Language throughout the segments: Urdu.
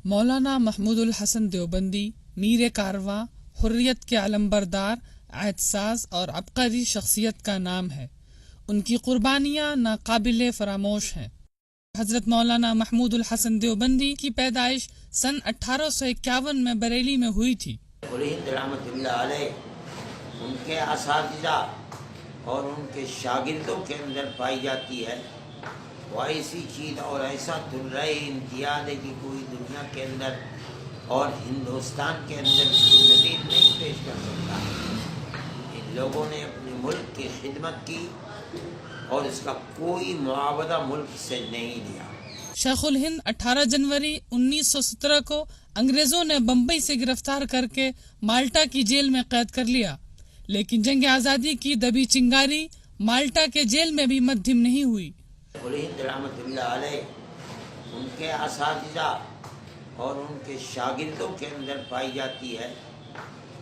مولانا محمود الحسن دیوبندی میر کارواں، حریت کے علمبردار، عہدساز اور عبقری شخصیت کا نام ہے۔ ان کی قربانیاں ناقابل فراموش ہیں۔ حضرت مولانا محمود الحسن دیوبندی کی پیدائش سن 1851 میں بریلی میں ہوئی تھی۔ رحمۃ اللہ علیہ ان کے اساتذہ اور ان کے شاگردوں کے اندر پائی جاتی ہے، وہ ایسی چیز اور ایسا درہ امتیاز ہے کہ کوئی دنیا کے اندر اور ہندوستان کے اندر اس کی نظیر نہیں پیش کر سکتا۔ ان لوگوں نے اپنے ملک کی خدمت کی اور اس کا کوئی معاوضہ ملک سے نہیں لیا۔ شیخ الہند 18 جنوری 1917 کو انگریزوں نے بمبئی سے گرفتار کر کے مالٹا کی جیل میں قید کر لیا، لیکن جنگ آزادی کی دبی چنگاری مالٹا کے جیل میں بھی مدھم نہیں ہوئی۔ الہند رحمۃ اللہ علیہ ان کے اساتذہ اور ان کے شاگردوں کے اندر پائی جاتی ہے،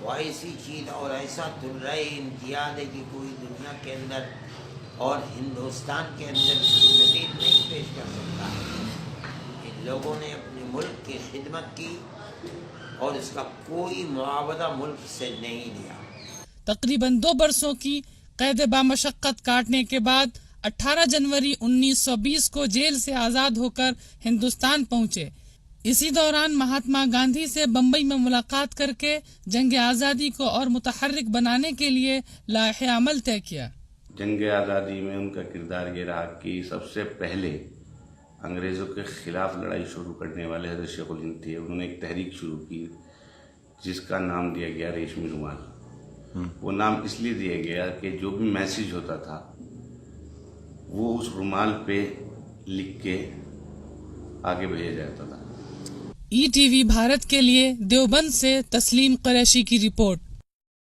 وہ ایسی چیز اور ایسا درہ امتیاز ہے کہ کوئی دنیا کے اندر اور ہندوستان کے اندر اس کی نظیر نہیں پیش کر سکتا۔ ان لوگوں نے اپنے ملک کی خدمت کی اور اس کا کوئی معاوضہ ملک سے نہیں لیا۔ تقریباً 2 برسوں کی قید بامشقت کاٹنے کے بعد 18 جنوری 1920 کو جیل سے آزاد ہو کر ہندوستان پہنچے۔ اسی دوران مہاتما گاندھی سے بمبئی میں ملاقات کر کے جنگ آزادی کو اور متحرک بنانے کے لیے لائحہ عمل طے کیا۔ جنگ آزادی میں ان کا کردار یہ رہا کہ سب سے پہلے انگریزوں کے خلاف لڑائی شروع کرنے والے حضرت شیخ الہند تھے۔ انہوں نے ایک تحریک شروع کی جس کا نام دیا گیا ریشمی رومال۔ وہ نام اس لیے دیا گیا کہ جو بھی میسیج ہوتا تھا وہ اس رومال پہ لکھ کے آگے بھیجا جاتا تھا۔ ای ٹی وی بھارت کے لیے دیوبند سے تسلیم قریشی کی رپورٹ۔